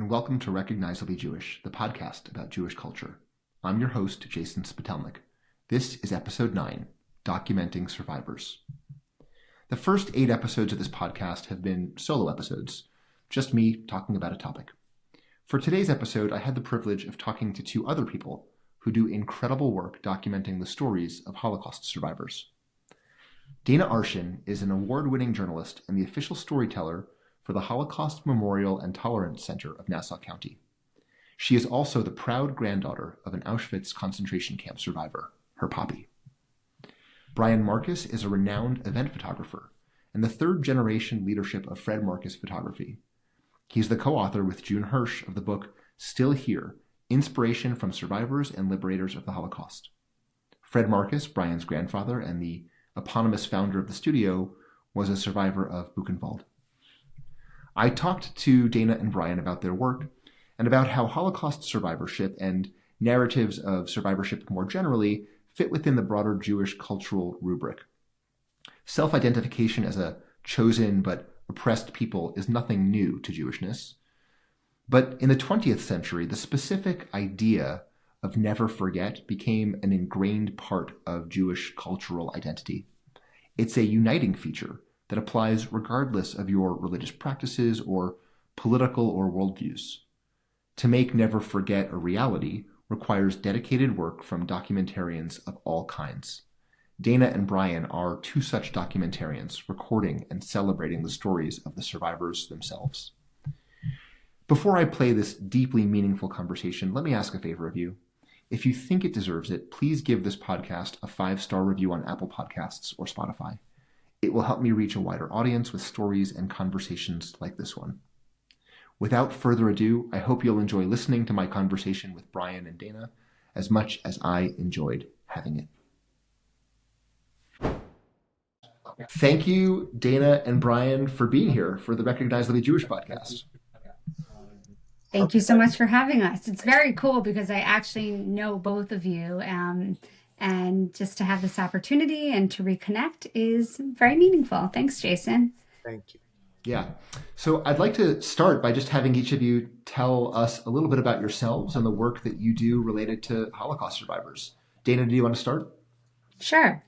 and welcome to Recognizably Jewish, the podcast about Jewish culture. I'm your host, Jason Spatelnik. This is episode 9, Documenting Survivors. The first 8 episodes of this podcast have been solo episodes, just me talking about a topic. For today's episode, I had the privilege of talking to 2 other people who do incredible work documenting the stories of Holocaust survivors. Dana Arschin is an award-winning journalist and the official storyteller for the Holocaust Memorial and Tolerance Center of Nassau County. She is also the proud granddaughter of an Auschwitz Concentration Camp survivor, her poppy. Brian Marcus is a renowned event photographer and the third-generation leadership of Fred Marcus Photography. He's the co-author with June Hersh of the book Still Here, Inspiration from Survivors and Liberators of the Holocaust. Fred Marcus, Brian's grandfather and the eponymous founder of the studio, was a survivor of Buchenwald. I talked to Dana and Brian about their work and about how Holocaust survivorship and narratives of survivorship more generally fit within the broader Jewish cultural rubric. Self-identification as a chosen but oppressed people is nothing new to Jewishness. But in the 20th century, the specific idea of never forget became an ingrained part of Jewish cultural identity. It's a uniting feature that applies regardless of your religious practices or political or worldviews. To make never forget a reality requires dedicated work from documentarians of all kinds. Dana and Brian are 2 such documentarians recording and celebrating the stories of the survivors themselves. Before I play this deeply meaningful conversation, let me ask a favor of you. If you think it deserves it, please give this podcast a 5-star review on Apple Podcasts or Spotify. It will help me reach a wider audience with stories and conversations like this one. Without further ado, I hope you'll enjoy listening to my conversation with Brian and Dana as much as I enjoyed having it. Thank you, Dana and Brian, for being here for the Recognizably Jewish podcast. Thank you so much for having us. It's very cool because I actually know both of you. And just to have this opportunity and to reconnect is very meaningful. Thanks, Jason. Thank you. Yeah. So I'd like to start by just having each of you tell us a little bit about yourselves and the work that you do related to Holocaust survivors. Dana, do you want to start? Sure.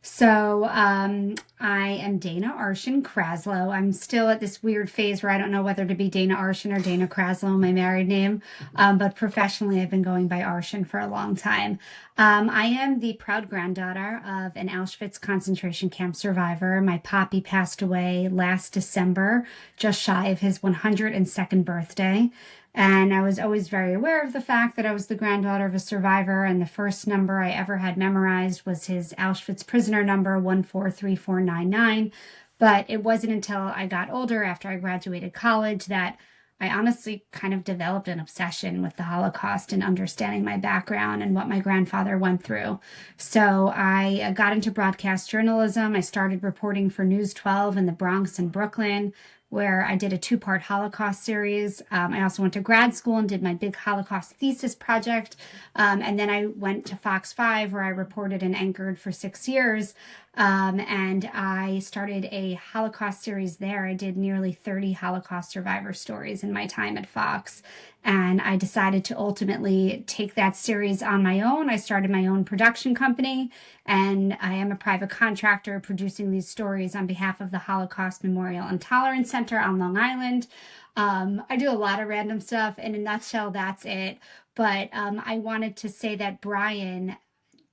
So I am Dana Arschin Kraslow. I'm still at this weird phase where I don't know whether to be Dana Arschin or Dana Kraslow, my married name. But professionally, I've been going by Arschin for a long time. I am the proud granddaughter of an Auschwitz Concentration Camp survivor. My poppy passed away last December, just shy of his 102nd birthday. And I was always very aware of the fact that I was the granddaughter of a survivor, and the first number I ever had memorized was his Auschwitz prisoner number 143499. But it wasn't until I got older, after I graduated college, that I honestly kind of developed an obsession with the Holocaust and understanding my background and what my grandfather went through. So I got into broadcast journalism. I started reporting for News 12 in the Bronx and Brooklyn, where I did a 2-part Holocaust series. I also went to grad school and did my big Holocaust thesis project. And then I went to Fox 5, where I reported and anchored for 6 years. And I started a Holocaust series there. I did nearly 30 Holocaust survivor stories in my time at Fox. And I decided to ultimately take that series on my own. I started my own production company, and I am a private contractor producing these stories on behalf of the Holocaust Memorial and Tolerance Center on Long Island. I do a lot of random stuff. In a nutshell, that's it. But I wanted to say that Brian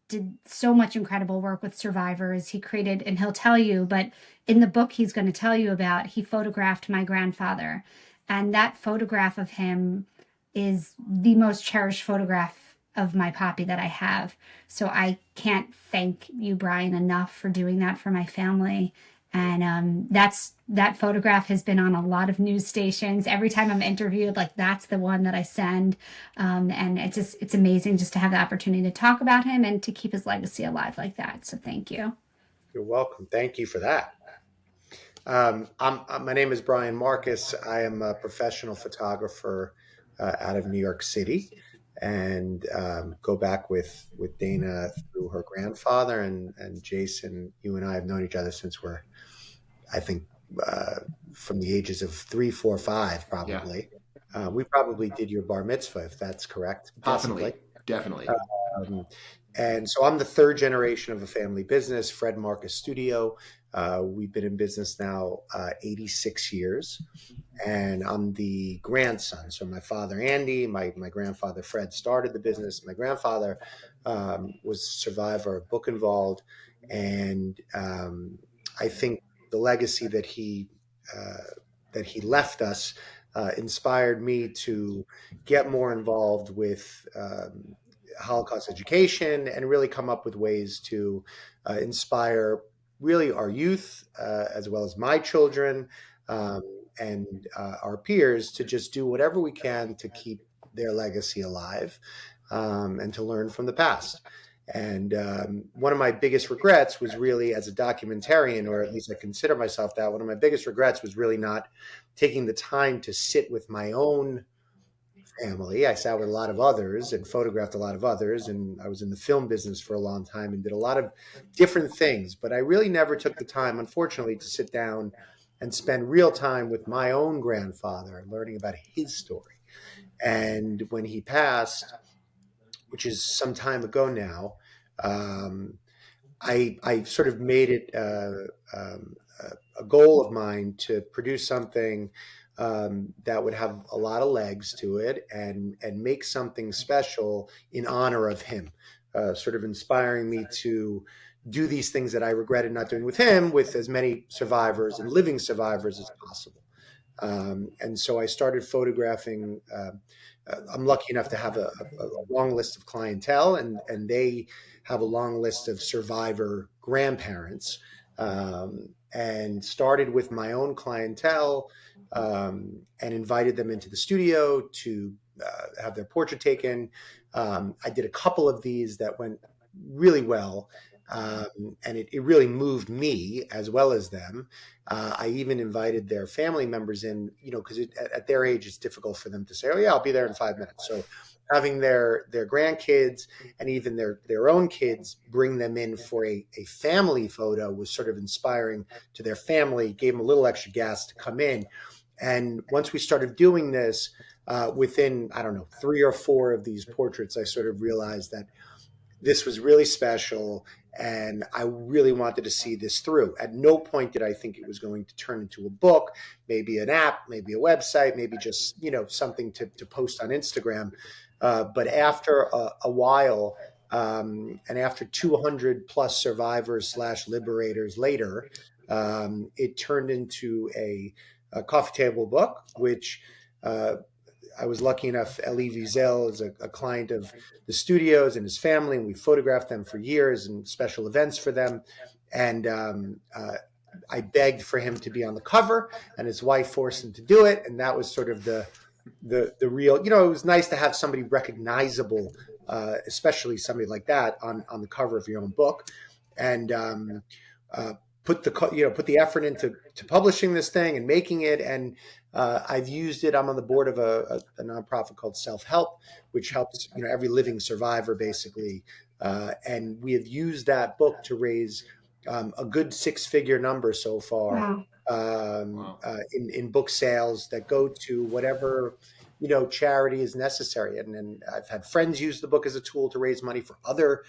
did so much incredible work with survivors. He created, and he'll tell you, but in the book he's going to tell you about, he photographed my grandfather. And that photograph of him is the most cherished photograph of my poppy that I have. So I can't thank you, Brian, enough for doing that for my family. And that photograph has been on a lot of news stations. Every time I'm interviewed, like, that's the one that I send. And it's amazing just to have the opportunity to talk about him and to keep his legacy alive like that. So thank you. You're welcome. Thank you for that. My name is Brian Marcus. I am a professional photographer out of New York City, and go back with Dana through her grandfather, and Jason. You and I have known each other since we're, I think, from the ages of 3, 4, 5, probably. We probably did your bar mitzvah, if that's correct. Possibly. Definitely. Um, and so I'm the third generation of a family business, Fred Marcus Studio. We've been in business now 86 years, and I'm the grandson. So my father, Andy, my grandfather, Fred, started the business. My grandfather was a survivor of Buchenwald, and I think the legacy that he left us inspired me to get more involved with Holocaust education and really come up with ways to inspire really our youth as well as my children um, and our peers to just do whatever we can to keep their legacy alive and to learn from the past. And one of my biggest regrets was really, as a documentarian, or at least I consider myself that, one of my biggest regrets was really not taking the time to sit with my own family. I sat with a lot of others and photographed a lot of others, and I was in the film business for a long time and did a lot of different things. But I really never took the time, unfortunately, to sit down and spend real time with my own grandfather, learning about his story. And when he passed, which is some time ago now, um, I sort of made it a goal of mine to produce something that would have a lot of legs to it and make something special in honor of him, sort of inspiring me to do these things that I regretted not doing with him, with as many survivors and living survivors as possible. And so I started photographing. I'm lucky enough to have a long list of clientele, and they have a long list of survivor grandparents, and started with my own clientele and invited them into the studio to have their portrait taken. I did a couple of these that went really well. And it really moved me as well as them. I even invited their family members in, because at their age, it's difficult for them to say, "Oh yeah, I'll be there in 5 minutes." So having their grandkids and even their own kids bring them in for a family photo was sort of inspiring to their family, gave them a little extra gas to come in. And once we started doing this, within, I don't know, 3 or 4 of these portraits, I sort of realized that this was really special, and I really wanted to see this through. At no point did I think it was going to turn into a book, maybe an app, maybe a website, maybe just something to post on Instagram. But after a while, and after 200 plus survivors / liberators later, it turned into a coffee table book, which I was lucky enough. Elie Wiesel is a client of the studios and his family, and we photographed them for years and special events for them. And I begged for him to be on the cover, and his wife forced him to do it. And that was sort of the real. It was nice to have somebody recognizable, especially somebody like that on the cover of your own book, and put the effort into publishing this thing and making it. And I've used it. I'm on the board of a nonprofit called Self Help, which helps every living survivor basically. And we have used that book to raise a good 6-figure number so far. Wow. In book sales that go to whatever charity is necessary. And I've had friends use the book as a tool to raise money for other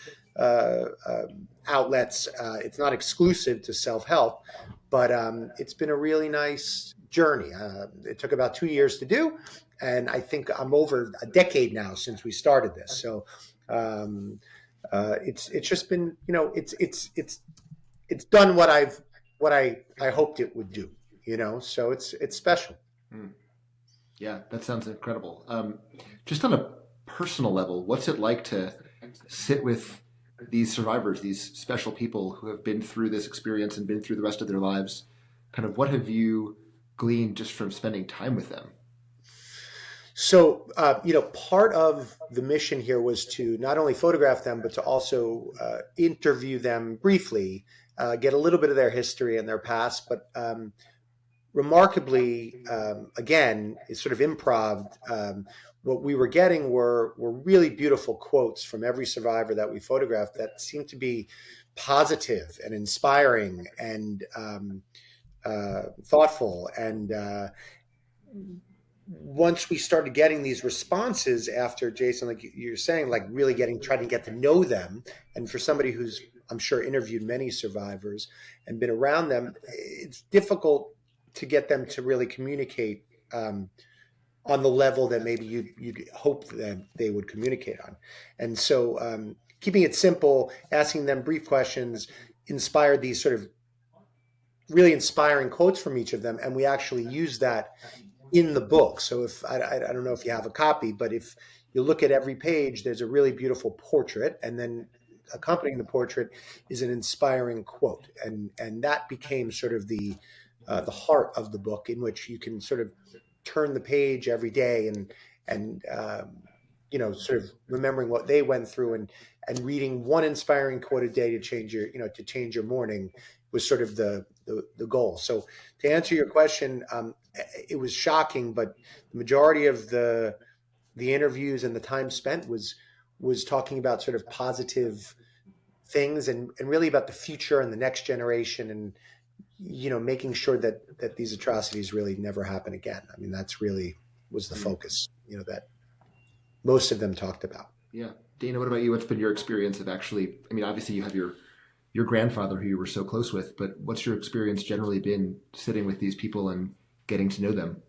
outlets. It's not exclusive to self-help, but it's been a really nice journey. It took about 2 years to do, and I think I'm over a decade now since we started this. So it's just been it's done what I hoped it would do. So it's special. Yeah, that sounds incredible. Just on a personal level, what's it like to sit with these survivors, these special people who have been through this experience and been through the rest of their lives? Kind of what have you gleaned just from spending time with them? So, part of the mission here was to not only photograph them, but to also interview them briefly, get a little bit of their history and their past. But remarkably, again, it's sort of improv. What we were getting were really beautiful quotes from every survivor that we photographed that seemed to be positive and inspiring and thoughtful. And once we started getting these responses after Jason, like you're saying, like really trying to get to know them. And for somebody who's, I'm sure, interviewed many survivors and been around them, it's difficult to get them to really communicate on the level that maybe you'd hope that they would communicate on. And so keeping it simple, asking them brief questions, inspired these sort of really inspiring quotes from each of them. And we actually use that in the book. So if I don't know if you have a copy, but if you look at every page, there's a really beautiful portrait, and then accompanying the portrait is an inspiring quote, and that became sort of the heart of the book, in which you can sort of turn the page every day and sort of remembering what they went through, and reading one inspiring quote a day to change your morning was sort of the goal. So to answer your question, it was shocking, but the majority of the interviews and the time spent was talking about sort of positive things and really about the future and the next generation, and making sure that these atrocities really never happen again. I mean, that's really was the focus, that most of them talked about. Yeah. Dana, what about you? What's been your experience of actually, I mean, obviously you have your grandfather who you were so close with, but what's your experience generally been sitting with these people and getting to know them?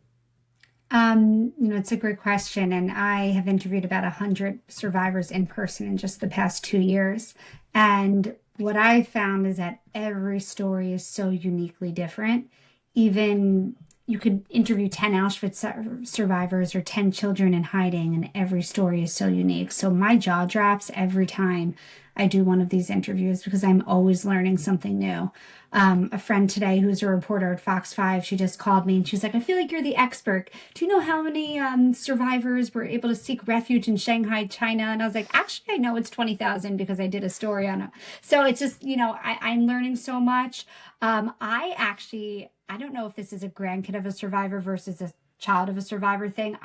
It's a great question. And I have interviewed about 100 survivors in person in just the past 2 years. And what I found is that every story is so uniquely different. Even you could interview 10 Auschwitz survivors or 10 children in hiding, and every story is so unique. So my jaw drops every time I do one of these interviews because I'm always learning something new. A friend today who's a reporter at Fox 5, she just called me and she's like, I feel like you're the expert. Do you know how many survivors were able to seek refuge in Shanghai, China? And I was like, actually, I know it's 20,000 because I did a story on it. So it's just, I'm learning so much. I don't know if this is a grandkid of a survivor versus a child of a survivor thing.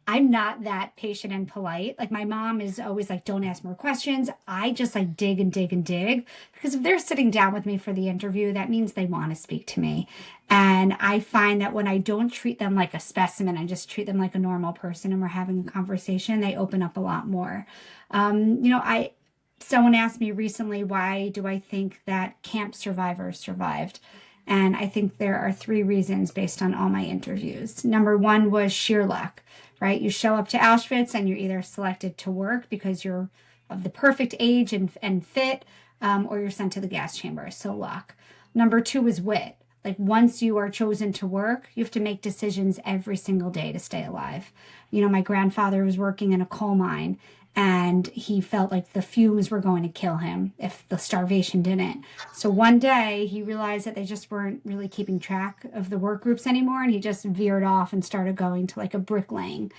I'm not that patient and polite. Like my mom is always like, don't ask more questions. I just like dig and dig and dig, because if they're sitting down with me for the interview, that means they want to speak to me. And I find that when I don't treat them like a specimen, I just treat them like a normal person and we're having a conversation, they open up a lot more. Someone asked me recently, why do I think that camp survivors survived? And I think there are 3 reasons based on all my interviews. Number 1 was sheer luck, right? You show up to Auschwitz and you're either selected to work because you're of the perfect age and fit, or you're sent to the gas chamber. So luck. Number 2 is wit. Like once you are chosen to work, you have to make decisions every single day to stay alive. My grandfather was working in a coal mine, and he felt like the fumes were going to kill him if the starvation didn't. So one day he realized that they just weren't really keeping track of the work groups anymore, and he just veered off and started going to like a bricklaying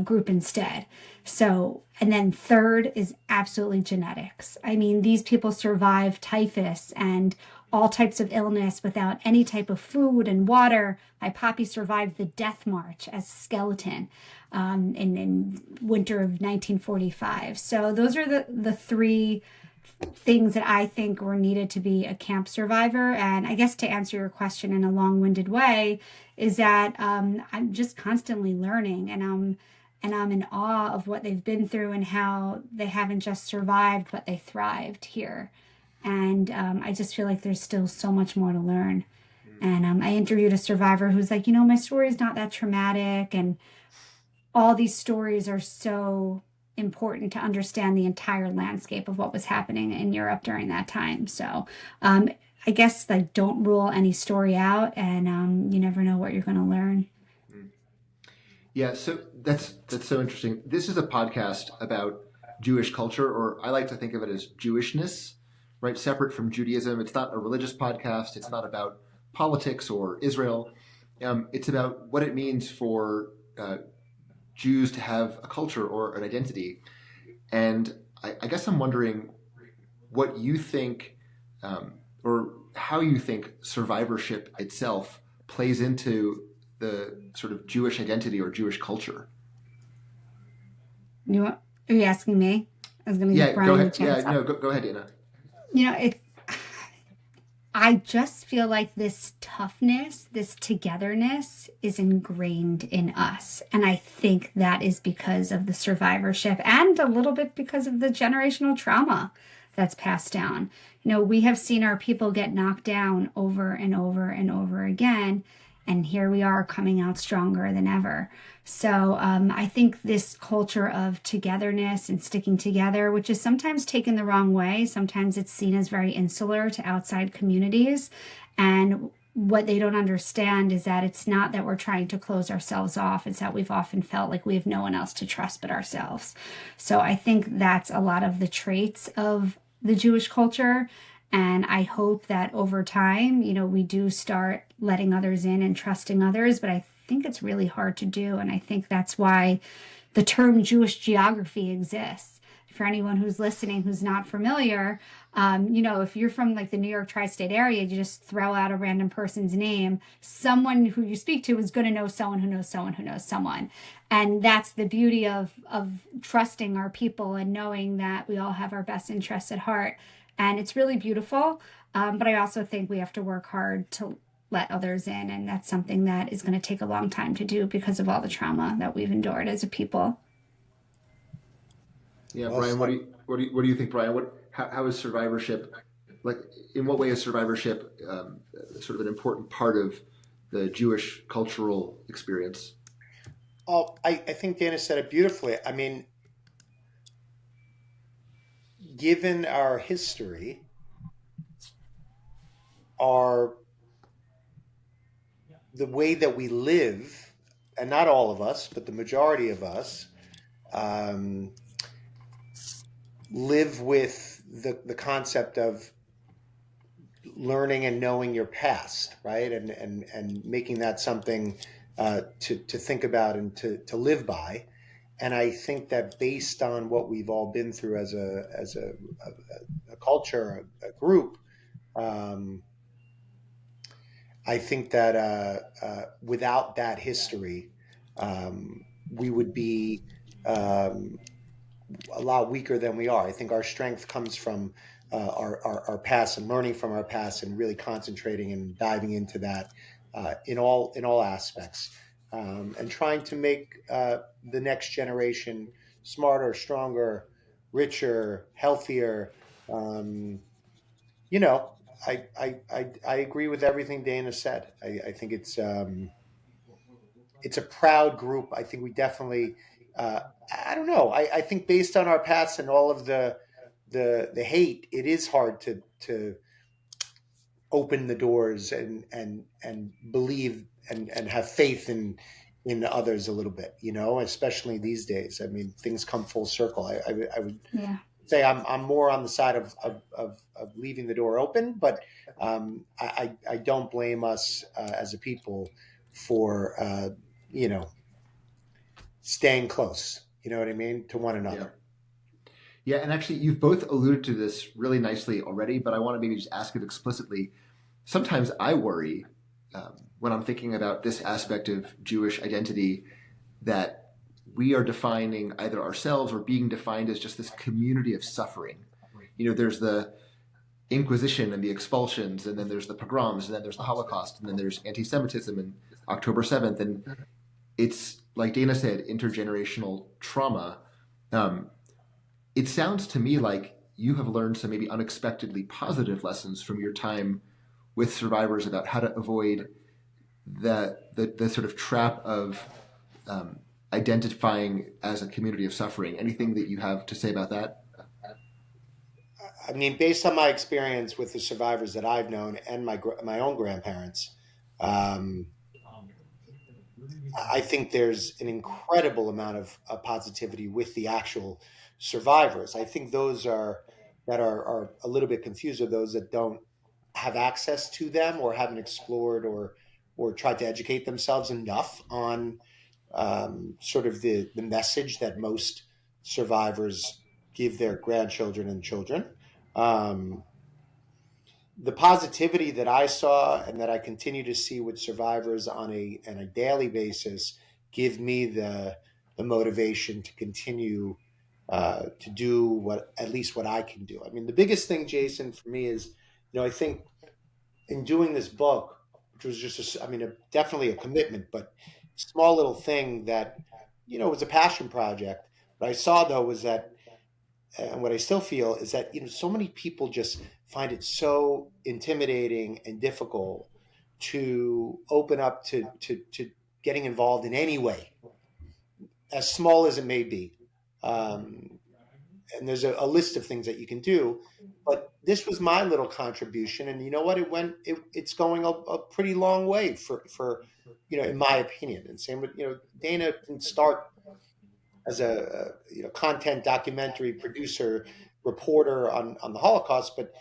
group instead. So, and then third is absolutely genetics. I mean, these people survived typhus and all types of illness without any type of food and water. My poppy survived the death march as a skeleton in winter of 1945. So those are the 3 things that I think were needed to be a camp survivor. And I guess to answer your question in a long-winded way is that I'm just constantly learning, and I'm in awe of what they've been through and how they haven't just survived, but they thrived here. And I just feel like there's still so much more to learn. And I interviewed a survivor who's like, my story is not that traumatic. And all these stories are so important to understand the entire landscape of what was happening in Europe during that time. So I guess like don't rule any story out, and you never know what you're going to learn. Yeah, so that's so interesting. This is a podcast about Jewish culture, or I like to think of it as Jewishness, right? Separate from Judaism. It's not a religious podcast. It's not about politics or Israel. It's about what it means for Jews to have a culture or an identity. And I guess I'm wondering what you think, or how you think survivorship itself plays into the sort of Jewish identity or Jewish culture. Are you asking me? I was going to give Brian a chance. Go ahead, Anna. I just feel like this toughness, this togetherness is ingrained in us. And I think that is because of the survivorship and a little bit because of the generational trauma that's passed down. We have seen our people get knocked down over and over and over again. And here we are coming out stronger than ever. So I think this culture of togetherness and sticking together, which is sometimes taken the wrong way, sometimes it's seen as very insular to outside communities. And what they don't understand is that it's not that we're trying to close ourselves off. It's that we've often felt like we have no one else to trust but ourselves. So I think that's a lot of the traits of the Jewish culture. And I hope that over time, we do start letting others in and trusting others. But I think it's really hard to do. And I think that's why the term Jewish geography exists. For anyone who's listening who's not familiar, if you're from like the New York tri-state area, you just throw out a random person's name. Someone who you speak to is going to know someone who knows someone who knows someone. And that's the beauty of trusting our people and knowing that we all have our best interests at heart. And it's really beautiful. But I also think we have to work hard to let others in. And that's something that is going to take a long time to do because of all the trauma that we've endured as a people. Yeah, Brian, what do you think, Brian? How is survivorship, like, in what way is survivorship sort of an important part of the Jewish cultural experience? Oh, I think Dana said it beautifully. I mean, given our history, the way that we live, and not all of us, but the majority of us, live with the concept of learning and knowing your past, right? And making that something to think about and to live by. And I think that based on what we've all been through as a culture, a group, I think that without that history, we would be a lot weaker than we are. I think our strength comes from our past and learning from our past and really concentrating and diving into that in all aspects, and trying to make the next generation smarter, stronger, richer, healthier. I agree with everything Dana said. I think it's a proud group. I think we definitely. I don't know. I think based on our past and all of the hate, it is hard to open the doors and believe and have faith in others a little bit. Especially these days. I mean, things come full circle. I would say I'm more on the side of leaving the door open, but I don't blame us as a people for staying close. You know what I mean, to one another. Yeah, and actually, you've both alluded to this really nicely already, but I want to maybe just ask it explicitly. Sometimes I worry when I'm thinking about this aspect of Jewish identity that we are defining either ourselves or being defined as just this community of suffering. There's the Inquisition and the expulsions, and then there's the pogroms, and then there's the Holocaust, and then there's anti-Semitism and October 7th. And it's, like Dana said, intergenerational trauma. It sounds to me like you have learned some maybe unexpectedly positive lessons from your time with survivors about how to avoid the sort of trap of identifying as a community of suffering. Anything that you have to say about that? I mean, based on my experience with the survivors that I've known and my own grandparents, I think there's an incredible amount of positivity with the actual survivors. I think those that are a little bit confused are those that don't have access to them or haven't explored or tried to educate themselves enough on sort of the message that most survivors give their grandchildren and children. The positivity that I saw and that I continue to see with survivors on a daily basis give me the motivation to continue to do at least what I can do. I mean, the biggest thing, Jason, for me is, I think in doing this book, which was just, definitely a commitment, but small little thing that, was a passion project. What I saw though was that, and what I still feel is that, so many people just find it so intimidating and difficult to open up to getting involved in any way, as small as it may be. And there's a list of things that you can do, but this was my little contribution, and you know what, it's going a pretty long way for in my opinion. And same with, Dana can start as a content documentary producer, reporter on the Holocaust, but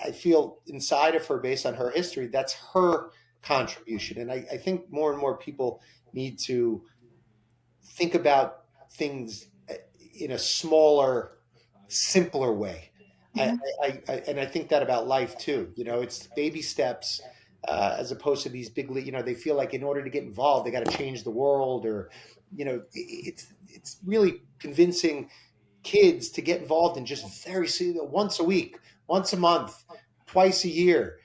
I feel inside of her, based on her history, that's her contribution. And I think more and more people need to think about things in a smaller, simpler way. Mhm. And I think that about life too. It's baby steps, as opposed to these big, they feel like in order to get involved, they got to change the world, or, it's really convincing kids to get involved in just once a week, once a month, twice a year.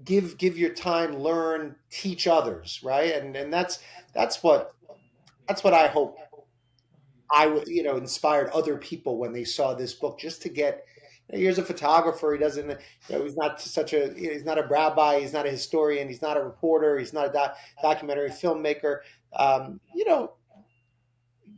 Give your time, learn, teach others, right? And that's what I hope I would, inspired other people when they saw this book, just to get. Here's a photographer. He doesn't, he's not he's not a rabbi. He's not a historian. He's not a reporter. He's not a documentary filmmaker.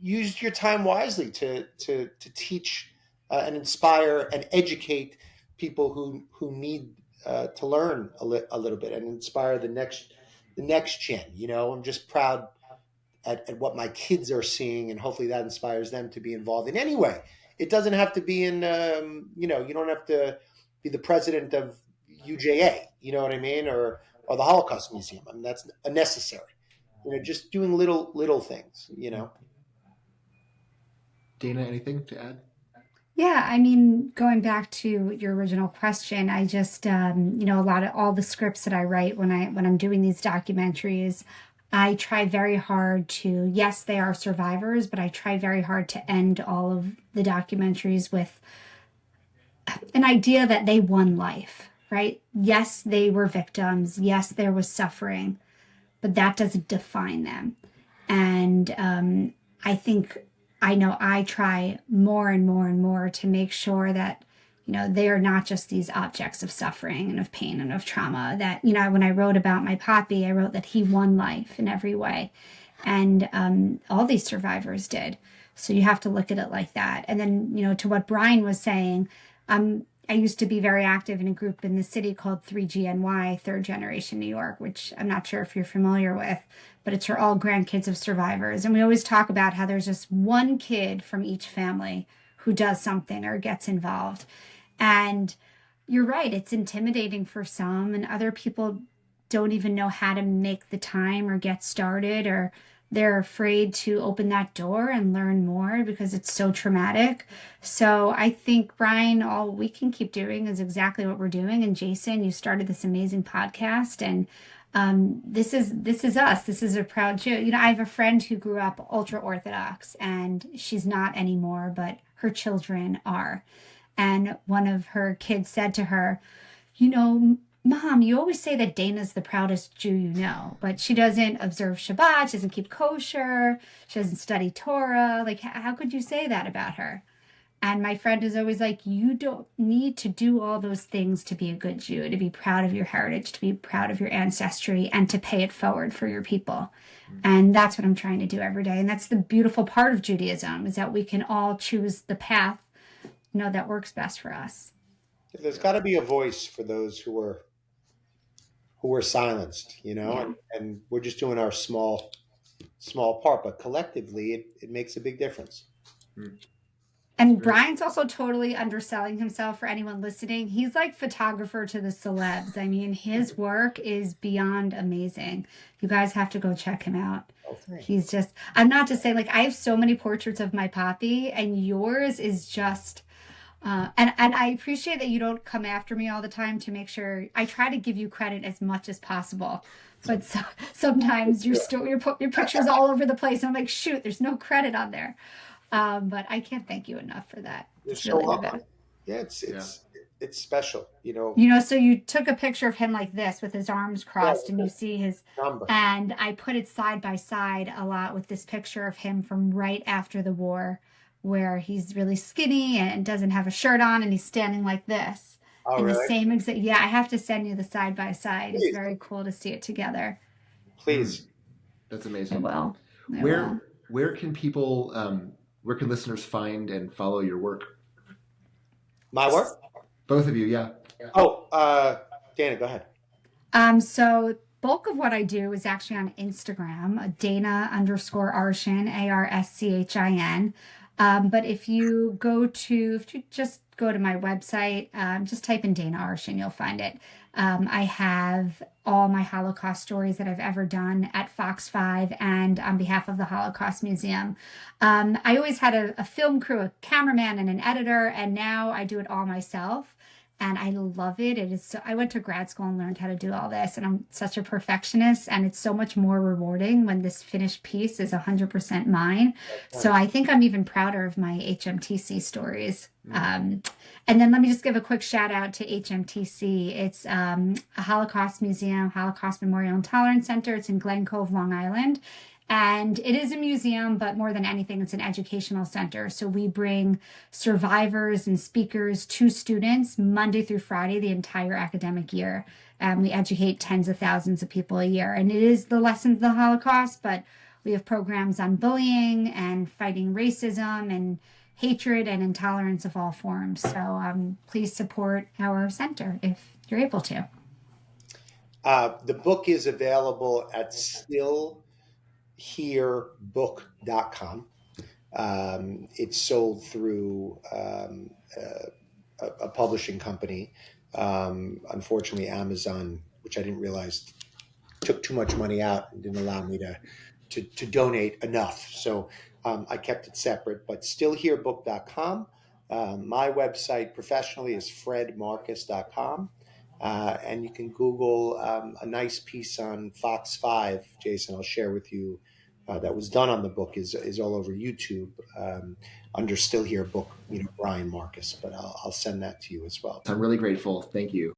Use your time wisely to teach and inspire and educate people who need to learn a little bit, and inspire the next gen. I'm just proud at what my kids are seeing, and hopefully that inspires them to be involved in any way. It doesn't have to be in, you don't have to be the president of UJA, you know what I mean? Or the Holocaust Museum. That's unnecessary. Just doing little things, Dana, anything to add? Yeah, going back to your original question, I just, a lot of all the scripts that I write when I'm doing these documentaries, I try very hard to, yes, they are survivors, but I try very hard to end all of the documentaries with an idea that they won life, right? Yes, they were victims. Yes, there was suffering, but that doesn't define them. And I think, I know I try more and more and more to make sure that, they are not just these objects of suffering and of pain and of trauma. That, when I wrote about my poppy, I wrote that he won life in every way. And all these survivors did. So you have to look at it like that. And then, to what Brian was saying, I used to be very active in a group in the city called 3GNY, Third Generation New York, which I'm not sure if you're familiar with, but it's for all grandkids of survivors. And we always talk about how there's just one kid from each family who does something or gets involved. And you're right, it's intimidating for some, and other people don't even know how to make the time or get started, or they're afraid to open that door and learn more because it's so traumatic. So I think, Brian, all we can keep doing is exactly what we're doing. And Jason, you started this amazing podcast, and this is us. This is a proud Jew. I have a friend who grew up ultra Orthodox, and she's not anymore, but her children are. And one of her kids said to her, Mom, you always say that Dana's the proudest Jew you know, but she doesn't observe Shabbat, she doesn't keep kosher, she doesn't study Torah. Like, how could you say that about her? And my friend is always like, you don't need to do all those things to be a good Jew, to be proud of your heritage, to be proud of your ancestry, and to pay it forward for your people. And that's what I'm trying to do every day. And that's the beautiful part of Judaism, is that we can all choose the path, that works best for us. There's got to be a voice for those who were silenced, Yeah. and we're just doing our small part, but collectively it makes a big difference. And Brian's also totally underselling himself for anyone listening. He's like photographer to the celebs. His work is beyond amazing. You guys have to go check him out. Okay. He's just, I'm not just saying, like, I have so many portraits of my poppy, and yours is just, and I appreciate that you don't come after me all the time to make sure. I try to give you credit as much as possible, but sometimes your picture's all over the place. And I'm like, shoot, there's no credit on there. But I can't thank you enough for that. You're It's so really welcome. good. Yeah, it's it's special, you know. So you took a picture of him like this with his arms Yeah, crossed, and you see his, number. and I put it side by side a lot with this picture of him from right after the war, where he's really skinny and doesn't have a shirt on, and he's standing like this Oh, in the really? same exact. Yeah, I have to send you the side by side. It's Please, very cool to see it together. please. That's I amazing. will. I will. Where can people, where can listeners find and follow your work? My work? Both of you, yeah. Oh, Dana, go ahead. So bulk of what I do is actually on Instagram, Dana_Arschin, Arschin. But if you just go to my website, just type in Dana Arschin, you'll find it. I have all my Holocaust stories that I've ever done at Fox 5 and on behalf of the Holocaust Museum. I always had a film crew, a cameraman, and an editor, and now I do it all myself. And I love it. I went to grad school and learned how to do all this, and I'm such a perfectionist, and it's so much more rewarding when this finished piece is 100% mine. So I think I'm even prouder of my HMTC stories. And then let me just give a quick shout out to HMTC. It's a Holocaust Museum, Holocaust Memorial and Tolerance Center. It's in Glen Cove, Long Island. And it is a museum, but more than anything, it's an educational center. So we bring survivors and speakers to students Monday through Friday, the entire academic year. And we educate tens of thousands of people a year. And it is the lessons of the Holocaust, but we have programs on bullying and fighting racism and hatred and intolerance of all forms. So please support our center if you're able to. The book is available at stillhearbook.com. It's sold through a publishing company. Unfortunately, Amazon, which I didn't realize took too much money out and didn't allow me to donate enough. So I kept it separate, but stillhearbook.com. My website professionally is fredmarcus.com. And you can Google a nice piece on Fox 5, Jason, I'll share with you, that was done on the book is all over YouTube under Still Here Book, Brian Marcus, but I'll send that to you as well. I'm really grateful. Thank you.